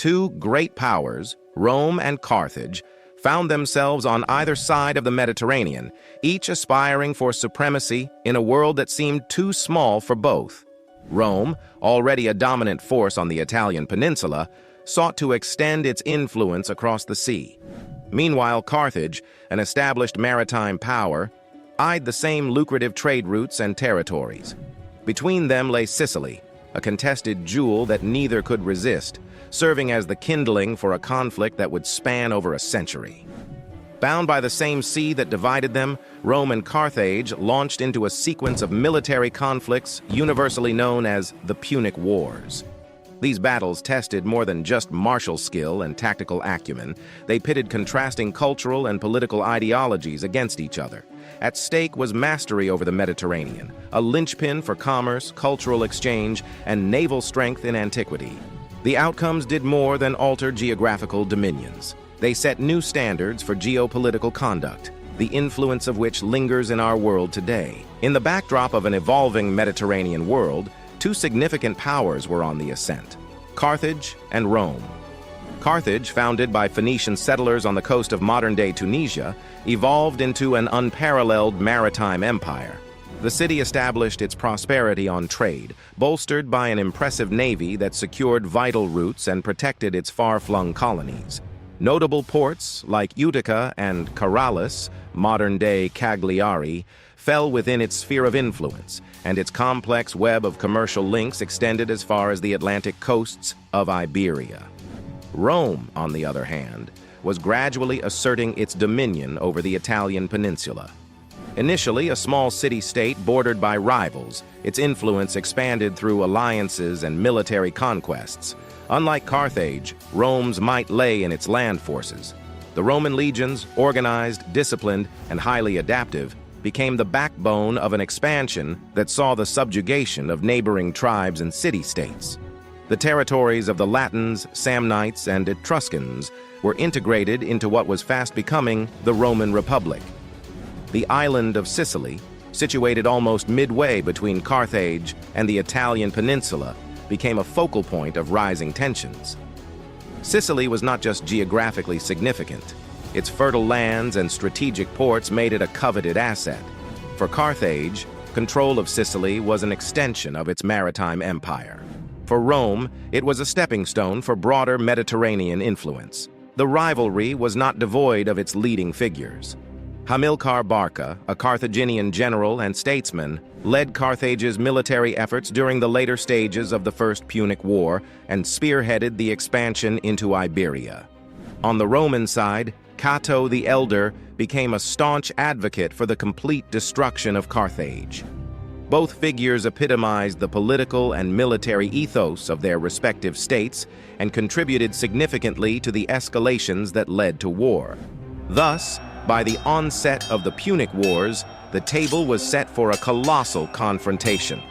Two great powers, Rome and Carthage, found themselves on either side of the Mediterranean, each aspiring for supremacy in a world that seemed too small for both. Rome, already a dominant force on the Italian peninsula, sought to extend its influence across the sea. Meanwhile, Carthage, an established maritime power, eyed the same lucrative trade routes and territories. Between them lay Sicily, a contested jewel that neither could resist, serving as the kindling for a conflict that would span over a century. Bound by the same sea that divided them, Rome and Carthage launched into a sequence of military conflicts universally known as the Punic Wars. These battles tested more than just martial skill and tactical acumen. They pitted contrasting cultural and political ideologies against each other. At stake was mastery over the Mediterranean, a linchpin for commerce, cultural exchange, and naval strength in antiquity. The outcomes did more than alter geographical dominions. They set new standards for geopolitical conduct, the influence of which lingers in our world today. In the backdrop of an evolving Mediterranean world, two significant powers were on the ascent: Carthage and Rome. Carthage, founded by Phoenician settlers on the coast of modern-day Tunisia, evolved into an unparalleled maritime empire. The city established its prosperity on trade, bolstered by an impressive navy that secured vital routes and protected its far-flung colonies. Notable ports like Utica and Caralis, modern-day Cagliari, fell within its sphere of influence, and its complex web of commercial links extended as far as the Atlantic coasts of Iberia. Rome, on the other hand, was gradually asserting its dominion over the Italian peninsula. Initially a small city-state bordered by rivals, its influence expanded through alliances and military conquests. Unlike Carthage, Rome's might lay in its land forces. The Roman legions, organized, disciplined, and highly adaptive, became the backbone of an expansion that saw the subjugation of neighboring tribes and city-states. The territories of the Latins, Samnites, and Etruscans were integrated into what was fast becoming the Roman Republic. The island of Sicily, situated almost midway between Carthage and the Italian peninsula, became a focal point of rising tensions. Sicily was not just geographically significant. Its fertile lands and strategic ports made it a coveted asset. For Carthage, control of Sicily was an extension of its maritime empire. For Rome, it was a stepping stone for broader Mediterranean influence. The rivalry was not devoid of its leading figures. Hamilcar Barca, a Carthaginian general and statesman, led Carthage's military efforts during the later stages of the First Punic War and spearheaded the expansion into Iberia. On the Roman side, Cato the Elder became a staunch advocate for the complete destruction of Carthage. Both figures epitomized the political and military ethos of their respective states and contributed significantly to the escalations that led to war. Thus, by the onset of the Punic Wars, the table was set for a colossal confrontation.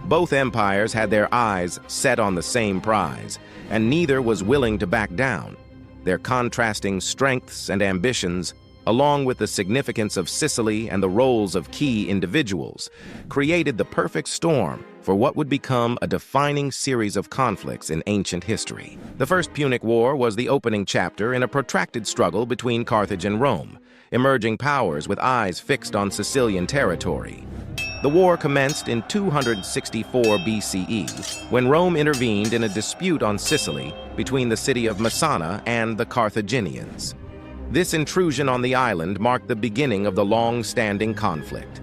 Both empires had their eyes set on the same prize, and neither was willing to back down. Their contrasting strengths and ambitions, along with the significance of Sicily and the roles of key individuals, created the perfect storm for what would become a defining series of conflicts in ancient history. The First Punic War was the opening chapter in a protracted struggle between Carthage and Rome, emerging powers with eyes fixed on Sicilian territory. The war commenced in 264 BCE, when Rome intervened in a dispute on Sicily between the city of Messana and the Carthaginians. This intrusion on the island marked the beginning of the long-standing conflict.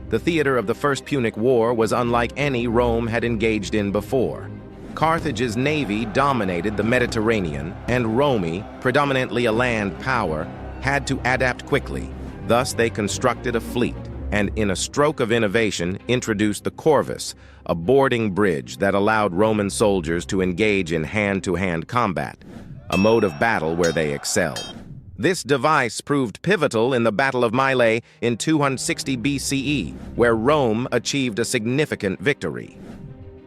The theater of the First Punic War was unlike any Rome had engaged in before. Carthage's navy dominated the Mediterranean, and Rome, predominantly a land power, had to adapt quickly. Thus, they constructed a fleet, and in a stroke of innovation, introduced the corvus, a boarding bridge that allowed Roman soldiers to engage in hand-to-hand combat, a mode of battle where they excelled. This device proved pivotal in the Battle of Mylae in 260 BCE, where Rome achieved a significant victory.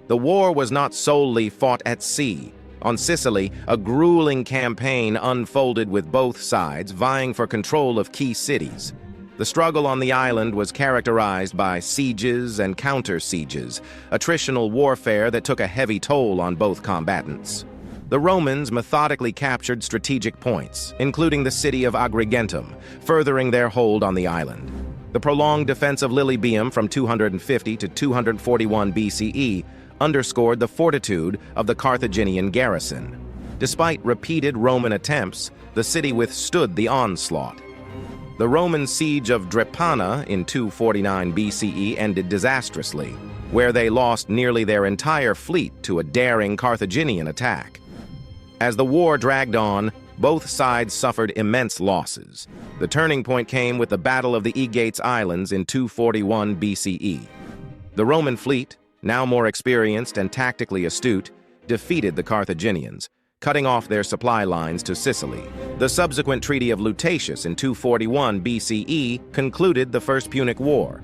The war was not solely fought at sea. On Sicily, a grueling campaign unfolded with both sides vying for control of key cities. The struggle on the island was characterized by sieges and counter-sieges, attritional warfare that took a heavy toll on both combatants. The Romans methodically captured strategic points, including the city of Agrigentum, furthering their hold on the island. The prolonged defense of Lilybaeum from 250 to 241 BCE underscored the fortitude of the Carthaginian garrison. Despite repeated Roman attempts, the city withstood the onslaught. The Roman siege of Drepana in 249 BCE ended disastrously, where they lost nearly their entire fleet to a daring Carthaginian attack. As the war dragged on, both sides suffered immense losses. The turning point came with the Battle of the Aegates Islands in 241 BCE. The Roman fleet, now more experienced and tactically astute, defeated the Carthaginians, cutting off their supply lines to Sicily. The subsequent Treaty of Lutatius in 241 BCE concluded the First Punic War.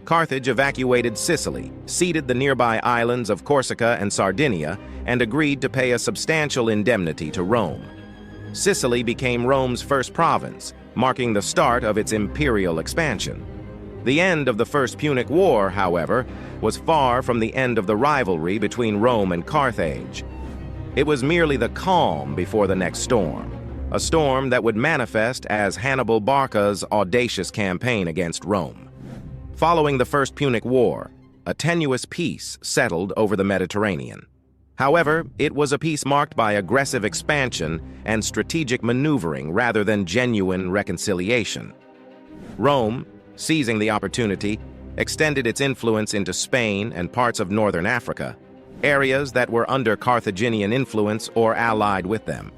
Carthage evacuated Sicily, ceded the nearby islands of Corsica and Sardinia, and agreed to pay a substantial indemnity to Rome. Sicily became Rome's first province, marking the start of its imperial expansion. The end of the First Punic War, however, was far from the end of the rivalry between Rome and Carthage. It was merely the calm before the next storm, a storm that would manifest as Hannibal Barca's audacious campaign against Rome. Following the First Punic War, a tenuous peace settled over the Mediterranean. However, it was a peace marked by aggressive expansion and strategic maneuvering rather than genuine reconciliation. Rome, seizing the opportunity, extended its influence into Spain and parts of northern Africa, areas that were under Carthaginian influence or allied with them.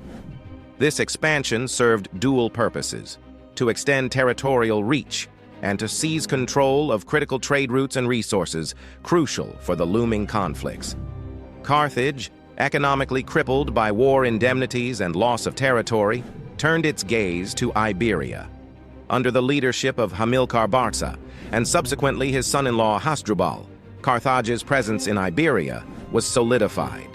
This expansion served dual purposes: to extend territorial reach and to seize control of critical trade routes and resources crucial for the looming conflicts. Carthage, economically crippled by war indemnities and loss of territory, turned its gaze to Iberia. Under the leadership of Hamilcar Barca and subsequently his son-in-law Hasdrubal, Carthage's presence in Iberia was solidified.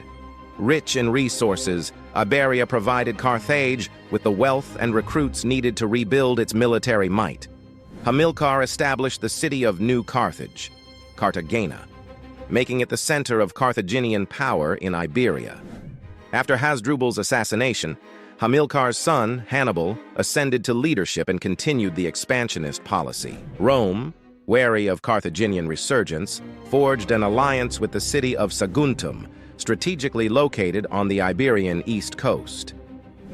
Rich in resources, Iberia provided Carthage with the wealth and recruits needed to rebuild its military might. Hamilcar established the city of New Carthage, Cartagena, making it the center of Carthaginian power in Iberia. After Hasdrubal's assassination, Hamilcar's son, Hannibal, ascended to leadership and continued the expansionist policy. Rome, wary of Carthaginian resurgence, forged an alliance with the city of Saguntum, strategically located on the Iberian east coast.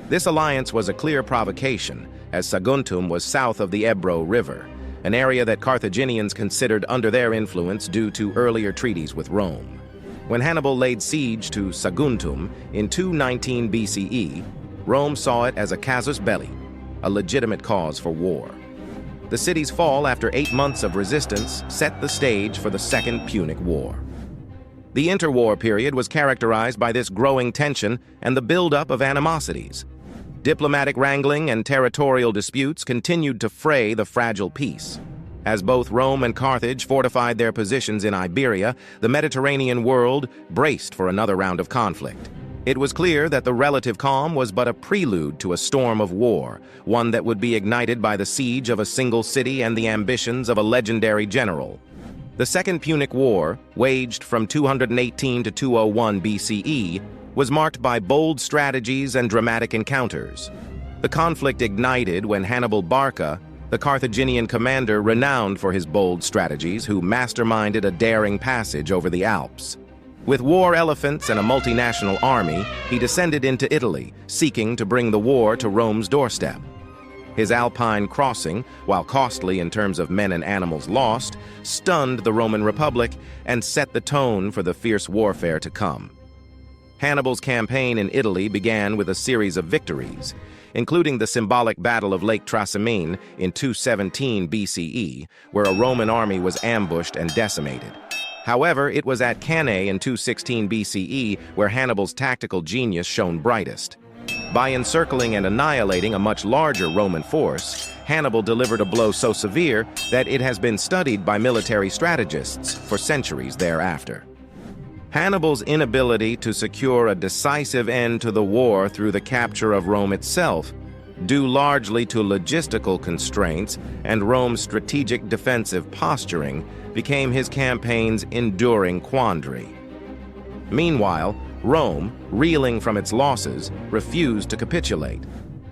This alliance was a clear provocation, as Saguntum was south of the Ebro River, an area that Carthaginians considered under their influence due to earlier treaties with Rome. When Hannibal laid siege to Saguntum in 219 BCE, Rome saw it as a casus belli, a legitimate cause for war. The city's fall after 8 months of resistance set the stage for the Second Punic War. The interwar period was characterized by this growing tension and the buildup of animosities. Diplomatic wrangling and territorial disputes continued to fray the fragile peace. As both Rome and Carthage fortified their positions in Iberia, the Mediterranean world braced for another round of conflict. It was clear that the relative calm was but a prelude to a storm of war, one that would be ignited by the siege of a single city and the ambitions of a legendary general. The Second Punic War, waged from 218 to 201 BCE, was marked by bold strategies and dramatic encounters. The conflict ignited when Hannibal Barca, the Carthaginian commander renowned for his bold strategies, who masterminded a daring passage over the Alps. With war elephants and a multinational army, he descended into Italy, seeking to bring the war to Rome's doorstep. His Alpine crossing, while costly in terms of men and animals lost, stunned the Roman Republic and set the tone for the fierce warfare to come. Hannibal's campaign in Italy began with a series of victories, including the symbolic Battle of Lake Trasimene in 217 BCE, where a Roman army was ambushed and decimated. However, it was at Cannae in 216 BCE where Hannibal's tactical genius shone brightest. By encircling and annihilating a much larger Roman force, Hannibal delivered a blow so severe that it has been studied by military strategists for centuries thereafter. Hannibal's inability to secure a decisive end to the war through the capture of Rome itself, due largely to logistical constraints and Rome's strategic defensive posturing, became his campaign's enduring quandary. Meanwhile, Rome, reeling from its losses, refused to capitulate.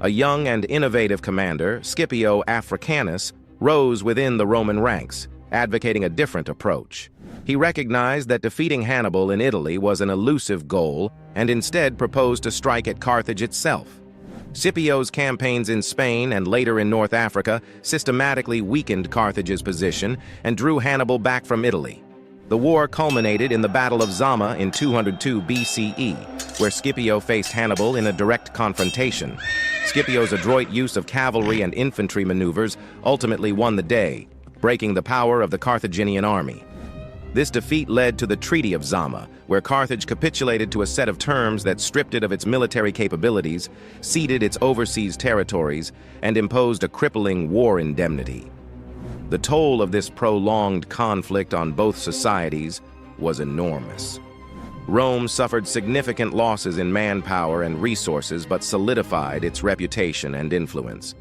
A young and innovative commander, Scipio Africanus, rose within the Roman ranks, advocating a different approach. He recognized that defeating Hannibal in Italy was an elusive goal and instead proposed to strike at Carthage itself. Scipio's campaigns in Spain and later in North Africa systematically weakened Carthage's position and drew Hannibal back from Italy. The war culminated in the Battle of Zama in 202 BCE, where Scipio faced Hannibal in a direct confrontation. Scipio's adroit use of cavalry and infantry maneuvers ultimately won the day, breaking the power of the Carthaginian army. This defeat led to the Treaty of Zama, where Carthage capitulated to a set of terms that stripped it of its military capabilities, ceded its overseas territories, and imposed a crippling war indemnity. The toll of this prolonged conflict on both societies was enormous. Rome suffered significant losses in manpower and resources but solidified its reputation and influence.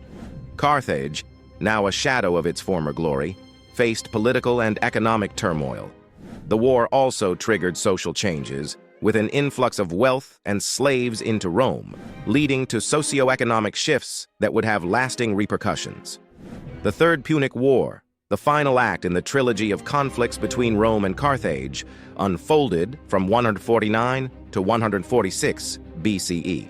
Carthage, now a shadow of its former glory, faced political and economic turmoil. The war also triggered social changes, with an influx of wealth and slaves into Rome, leading to socio-economic shifts that would have lasting repercussions. The Third Punic War, the final act in the trilogy of conflicts between Rome and Carthage, unfolded from 149 to 146 BCE.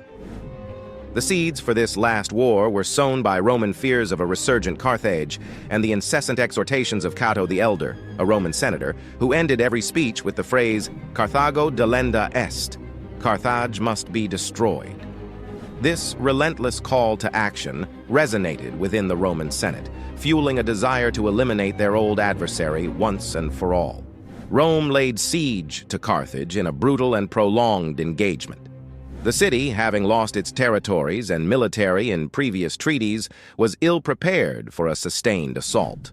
The seeds for this last war were sown by Roman fears of a resurgent Carthage and the incessant exhortations of Cato the Elder, a Roman senator, who ended every speech with the phrase, "Carthago delenda est," Carthage must be destroyed. This relentless call to action resonated within the Roman Senate, fueling a desire to eliminate their old adversary once and for all. Rome laid siege to Carthage in a brutal and prolonged engagement. The city, having lost its territories and military in previous treaties, was ill-prepared for a sustained assault.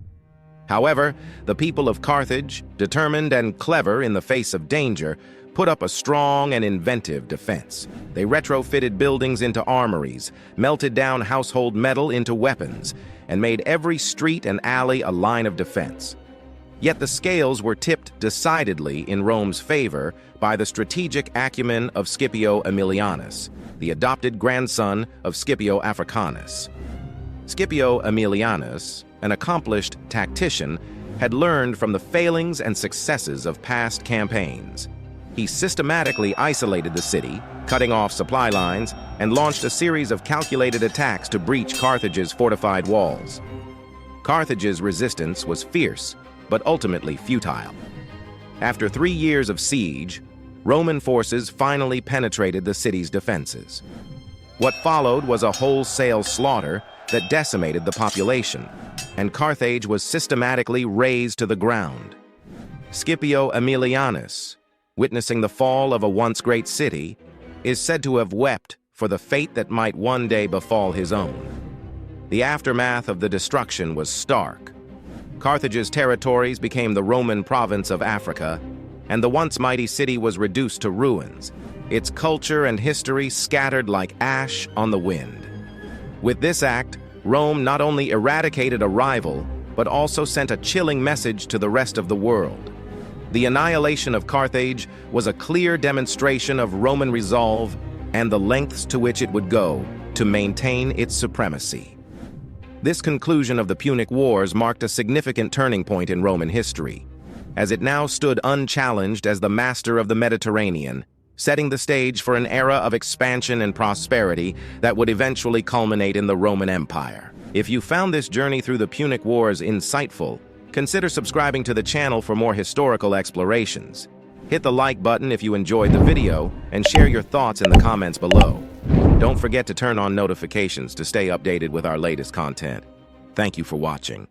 However, the people of Carthage, determined and clever in the face of danger, put up a strong and inventive defense. They retrofitted buildings into armories, melted down household metal into weapons, and made every street and alley a line of defense. Yet the scales were tipped decidedly in Rome's favor by the strategic acumen of Scipio Aemilianus, the adopted grandson of Scipio Africanus. Scipio Aemilianus, an accomplished tactician, had learned from the failings and successes of past campaigns. He systematically isolated the city, cutting off supply lines, and launched a series of calculated attacks to breach Carthage's fortified walls. Carthage's resistance was fierce, but ultimately futile. After 3 years of siege, Roman forces finally penetrated the city's defenses. What followed was a wholesale slaughter that decimated the population, and Carthage was systematically razed to the ground. Scipio Aemilianus, witnessing the fall of a once great city, is said to have wept for the fate that might one day befall his own. The aftermath of the destruction was stark. Carthage's territories became the Roman province of Africa, and the once mighty city was reduced to ruins, its culture and history scattered like ash on the wind. With this act, Rome not only eradicated a rival, but also sent a chilling message to the rest of the world. The annihilation of Carthage was a clear demonstration of Roman resolve and the lengths to which it would go to maintain its supremacy. This conclusion of the Punic Wars marked a significant turning point in Roman history, as it now stood unchallenged as the master of the Mediterranean, setting the stage for an era of expansion and prosperity that would eventually culminate in the Roman Empire. If you found this journey through the Punic Wars insightful, consider subscribing to the channel for more historical explorations. Hit the like button if you enjoyed the video, and share your thoughts in the comments below. Don't forget to turn on notifications to stay updated with our latest content. Thank you for watching.